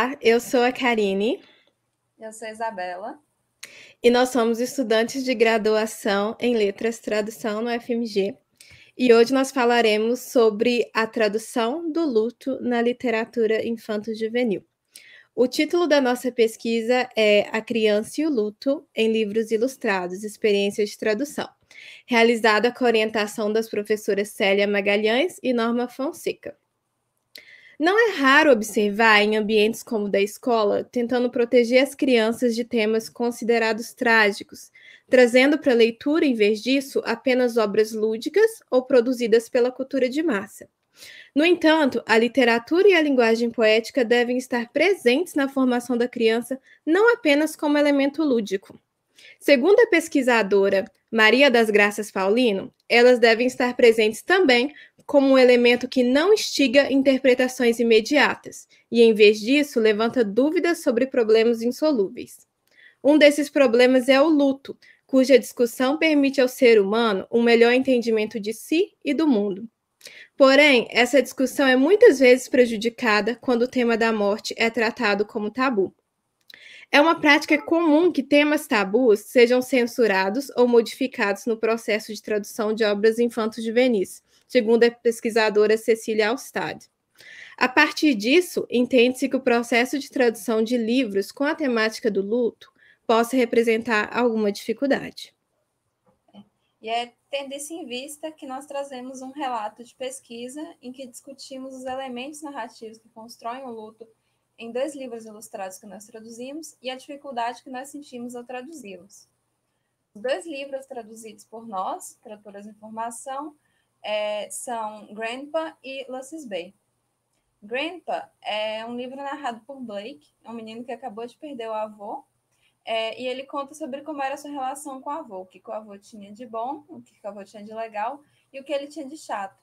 Olá, eu sou a Karine Eu sou a Isabela. e nós somos estudantes de graduação em Letras Tradução no FMG. E hoje nós falaremos sobre a tradução do luto na literatura infanto-juvenil. O título da nossa pesquisa é A Criança e o Luto em Livros Ilustrados, Experiências de Tradução, realizada com a orientação das professoras Célia Magalhães e Norma Fonseca. Não é raro observar em ambientes como o da escola tentando proteger as crianças de temas considerados trágicos, trazendo para a leitura, em vez disso, apenas obras lúdicas ou produzidas pela cultura de massa. No entanto, a literatura e a linguagem poética devem estar presentes na formação da criança não apenas como elemento lúdico. Segundo a pesquisadora Maria das Graças Paulino, elas devem estar presentes também como um elemento que não instiga interpretações imediatas e, em vez disso, levanta dúvidas sobre problemas insolúveis. Um desses problemas é o luto, cuja discussão permite ao ser humano um melhor entendimento de si e do mundo. Porém, essa discussão é muitas vezes prejudicada quando o tema da morte é tratado como tabu. É uma prática comum que temas tabus sejam censurados ou modificados no processo de tradução de obras infanto-juvenis, segundo a pesquisadora Cecília Alstad. A partir disso, entende-se que o processo de tradução de livros com a temática do luto possa representar alguma dificuldade. E é tendo isso em vista que nós trazemos um relato de pesquisa em que discutimos os elementos narrativos que constroem o luto em 2 livros ilustrados que nós traduzimos e a dificuldade que nós sentimos ao traduzi-los. Os 2 livros traduzidos por nós, tradutoras em formação, são Grandpa e Lucy's Bay. Grandpa é um livro narrado por Blake, um menino que acabou de perder o avô. E ele conta sobre como era a sua relação com o avô, o que o avô tinha de bom, o que o avô tinha de legal e o que ele tinha de chato.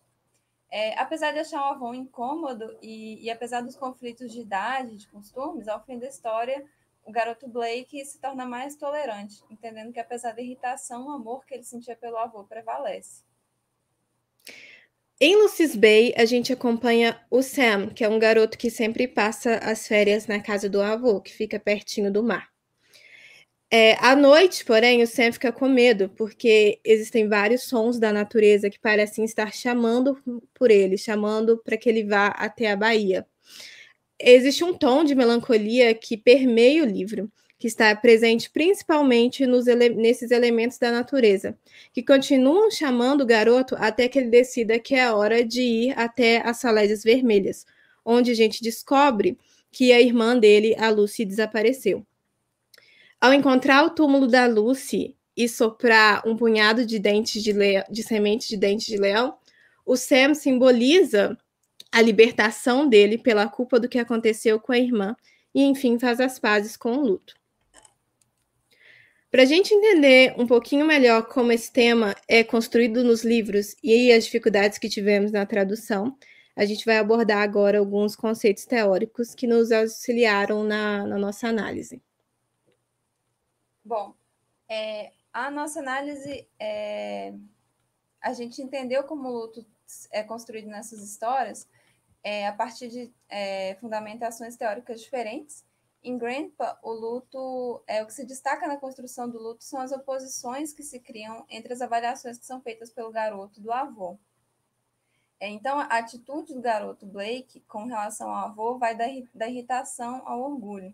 Apesar de achar o avô incômodo e apesar dos conflitos de idade, de costumes, ao fim da história, o garoto Blake se torna mais tolerante, entendendo que apesar da irritação, o amor que ele sentia pelo avô prevalece. Em Lucy's Bay, a gente acompanha o Sam, que é um garoto que sempre passa as férias na casa do avô, que fica pertinho do mar. À noite, porém, o Sam fica com medo, porque existem vários sons da natureza que parecem estar chamando por ele, chamando para que ele vá até a Baía. Existe um tom de melancolia que permeia o livro, que está presente principalmente nesses elementos da natureza, que continuam chamando o garoto até que ele decida que é hora de ir até as Salésias Vermelhas, onde a gente descobre que a irmã dele, a Lucy, desapareceu. Ao encontrar o túmulo da Lucy e soprar um punhado de sementes de dentes de leão, o Sam simboliza a libertação dele pela culpa do que aconteceu com a irmã e, enfim, faz as pazes com o luto. Para a gente entender um pouquinho melhor como esse tema é construído nos livros e as dificuldades que tivemos na tradução, a gente vai abordar agora alguns conceitos teóricos que nos auxiliaram na nossa análise. Bom, a nossa análise, a gente entendeu como o luto é construído nessas histórias a partir de fundamentações teóricas diferentes. Em Grandpa, o luto, o que se destaca na construção do luto são as oposições que se criam entre as avaliações que são feitas pelo garoto e do avô. Então, a atitude do garoto Blake com relação ao avô vai da irritação ao orgulho.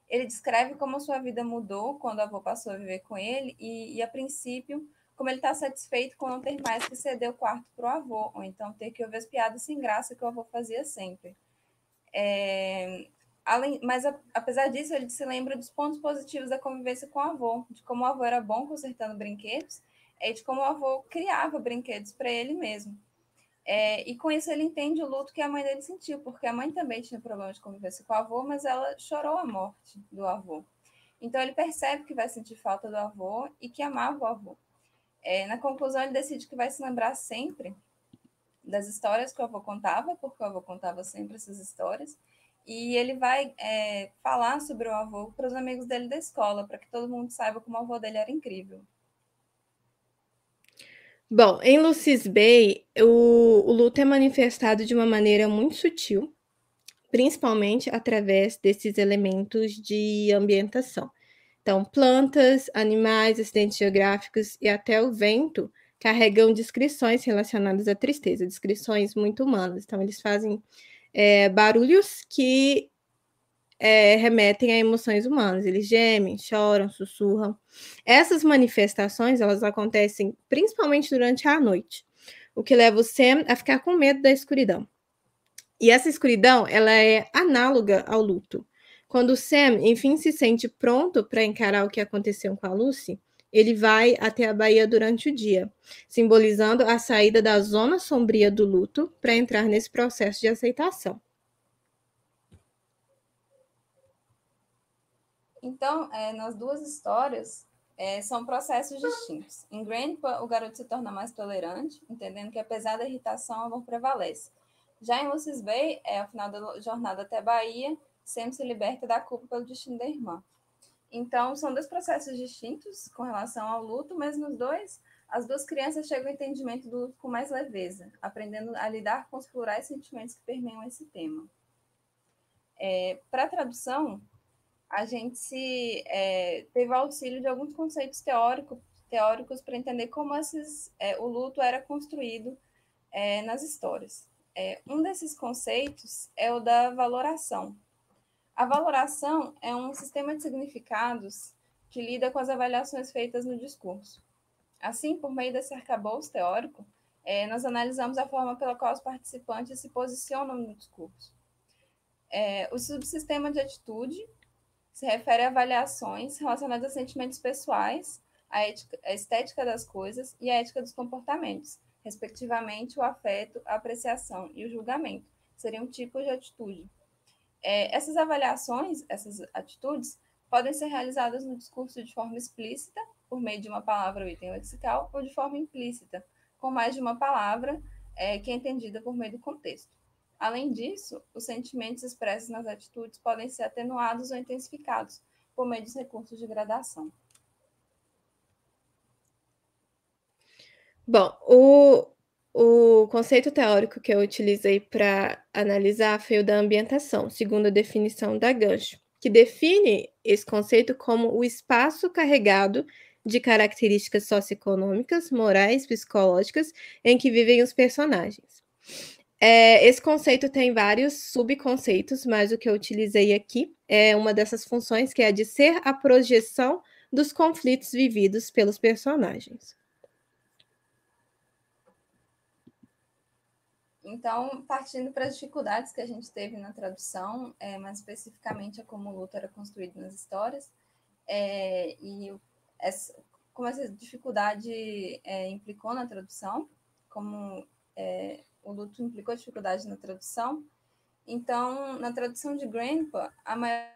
Ele descreve como sua vida mudou quando o avô passou a viver com ele e a princípio, como ele está satisfeito com não ter mais que ceder o quarto para o avô, ou então ter que ouvir as piadas sem graça que o avô fazia sempre. Mas, apesar disso, ele se lembra dos pontos positivos da convivência com o avô, de como o avô era bom consertando brinquedos e de como o avô criava brinquedos para ele mesmo. E com isso ele entende o luto que a mãe dele sentiu, porque a mãe também tinha problema de convivência com o avô, mas ela chorou a morte do avô. Então ele percebe que vai sentir falta do avô e que amava o avô. Na conclusão, ele decide que vai se lembrar sempre das histórias que o avô contava, porque o avô contava sempre essas histórias, e ele vai falar sobre o avô para os amigos dele da escola, para que todo mundo saiba como o avô dele era incrível. Bom, em Lucy's Bay, o luto é manifestado de uma maneira muito sutil, principalmente através desses elementos de ambientação. Então, plantas, animais, acidentes geográficos e até o vento carregam descrições relacionadas à tristeza, descrições muito humanas. Então, eles fazem barulhos que remetem a emoções humanas. Eles gemem, choram, sussurram. Essas manifestações, elas acontecem principalmente durante a noite, o que leva o Sam a ficar com medo da escuridão. E essa escuridão, ela é análoga ao luto. Quando o Sam, enfim, se sente pronto para encarar o que aconteceu com a Lucy, ele vai até a baía durante o dia, simbolizando a saída da zona sombria do luto para entrar nesse processo de aceitação. Então, nas duas histórias, são processos distintos. Em Grandpa, o garoto se torna mais tolerante, entendendo que apesar da irritação, o amor prevalece. Já em Lucy's Bay, ao final da jornada até a Bahia, Sam se liberta da culpa pelo destino da irmã. Então, são dois processos distintos com relação ao luto, mas nos dois, as duas crianças chegam ao entendimento do luto com mais leveza, aprendendo a lidar com os plurais sentimentos que permeiam esse tema. Para a tradução, a gente teve auxílio de alguns conceitos teóricos para entender como o luto era construído nas histórias. Um desses conceitos é o da valoração. A valoração é um sistema de significados que lida com as avaliações feitas no discurso. Assim, por meio desse arcabouço teórico, nós analisamos a forma pela qual os participantes se posicionam no discurso. O subsistema de atitude se refere a avaliações relacionadas a sentimentos pessoais, a estética das coisas e a ética dos comportamentos, respectivamente o afeto, a apreciação e o julgamento, seriam tipos de atitude. Essas avaliações, essas atitudes, podem ser realizadas no discurso de forma explícita, por meio de uma palavra ou item lexical, ou de forma implícita, com mais de uma palavra, que é entendida por meio do contexto. Além disso, os sentimentos expressos nas atitudes podem ser atenuados ou intensificados por meio dos recursos de gradação. Bom, o conceito teórico que eu utilizei para analisar foi o da ambientação, segundo a definição da Gancho, que define esse conceito como o espaço carregado de características socioeconômicas, morais, psicológicas, em que vivem os personagens. Esse conceito tem vários subconceitos, mas o que eu utilizei aqui é uma dessas funções, que é a de ser a projeção dos conflitos vividos pelos personagens. Então, partindo para as dificuldades que a gente teve na tradução, mais especificamente a como o luto era construído nas histórias, como essa dificuldade implicou na tradução, como o luto implicou dificuldade na tradução. Então, na tradução de Grandpa, a maior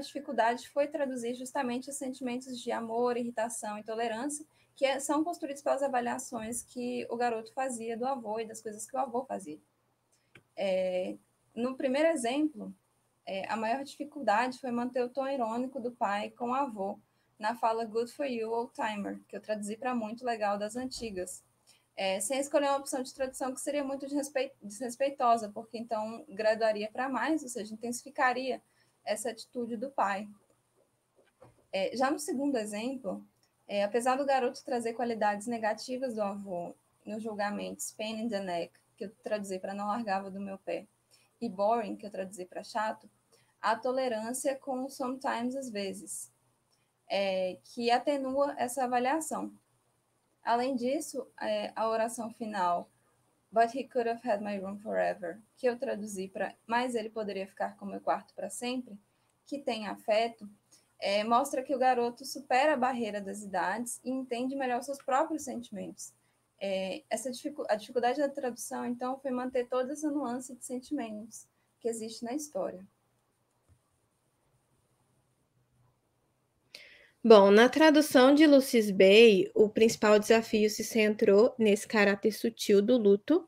dificuldade foi traduzir justamente os sentimentos de amor, irritação e tolerância, que são construídos pelas avaliações que o garoto fazia do avô e das coisas que o avô fazia. No primeiro exemplo, a maior dificuldade foi manter o tom irônico do pai com o avô na fala Good for you, old timer, que eu traduzi para muito legal das antigas, sem escolher uma opção de tradução que seria muito desrespeitosa, porque então graduaria para mais, ou seja, intensificaria essa atitude do pai. Já no segundo exemplo, apesar do garoto trazer qualidades negativas do avô nos julgamentos pain in the neck, que eu traduzi para não largava do meu pé, e boring, que eu traduzi para chato, a tolerância com sometimes, às vezes, que atenua essa avaliação. Além disso, a oração final, but he could have had my room forever, que eu traduzi para mas ele poderia ficar com meu quarto para sempre, que tem afeto, mostra que o garoto supera a barreira das idades e entende melhor seus próprios sentimentos. A dificuldade da tradução, então, foi manter toda essa nuance de sentimentos que existe na história. Bom, na tradução de Lucy's Bay, o principal desafio se centrou nesse caráter sutil do luto,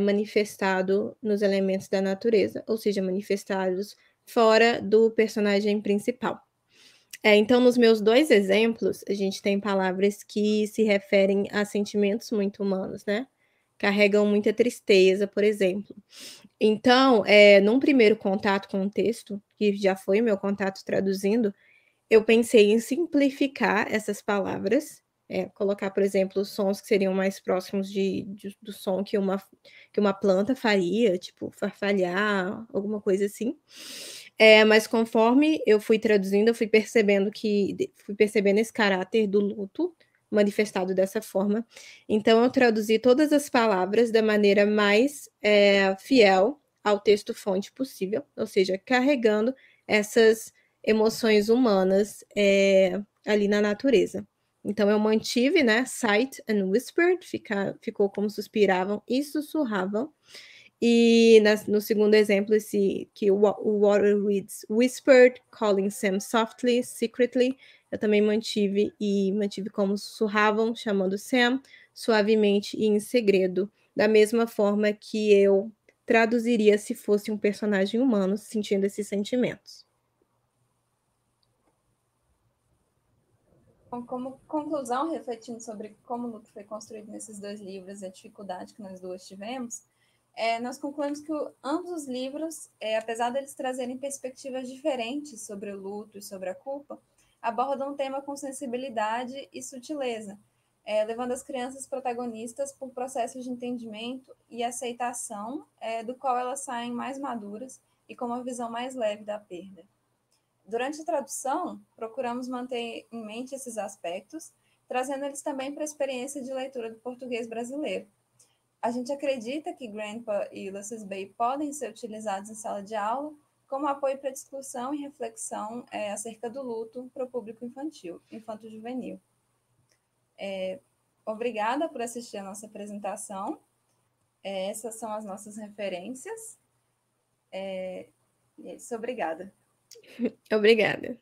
manifestado nos elementos da natureza, ou seja, manifestados fora do personagem principal. Então, nos meus dois exemplos, a gente tem palavras que se referem a sentimentos muito humanos, né? Carregam muita tristeza, por exemplo. Então, num primeiro contato com o texto, que já foi o meu contato traduzindo, eu pensei em simplificar essas palavras, colocar, por exemplo, os sons que seriam mais próximos do som que uma planta faria, tipo farfalhar, alguma coisa assim. Mas conforme eu fui traduzindo, eu fui percebendo esse caráter do luto manifestado dessa forma. Então eu traduzi todas as palavras da maneira mais, fiel ao texto fonte possível, ou seja, carregando essas emoções humanas, ali na natureza. Então eu mantive, né, sight and whispered, ficou como suspiravam e sussurravam. E no segundo exemplo, esse que o water reads whispered, calling Sam softly, secretly, eu também mantive como sussurravam, chamando Sam suavemente e em segredo, da mesma forma que eu traduziria se fosse um personagem humano sentindo esses sentimentos. Como conclusão, refletindo sobre como o luto foi construído nesses dois livros e a dificuldade que nós duas tivemos, nós concluímos que ambos os livros, apesar deles trazerem perspectivas diferentes sobre o luto e sobre a culpa, abordam um tema com sensibilidade e sutileza, levando as crianças protagonistas por processos de entendimento e aceitação, do qual elas saem mais maduras e com uma visão mais leve da perda. Durante a tradução, procuramos manter em mente esses aspectos, trazendo eles também para a experiência de leitura do português brasileiro. A gente acredita que Grandpa e Ulysses Bay podem ser utilizados em sala de aula como apoio para discussão e reflexão acerca do luto para o público infantil, infanto-juvenil. Obrigada por assistir a nossa apresentação. Essas são as nossas referências. É isso, obrigada. Obrigada.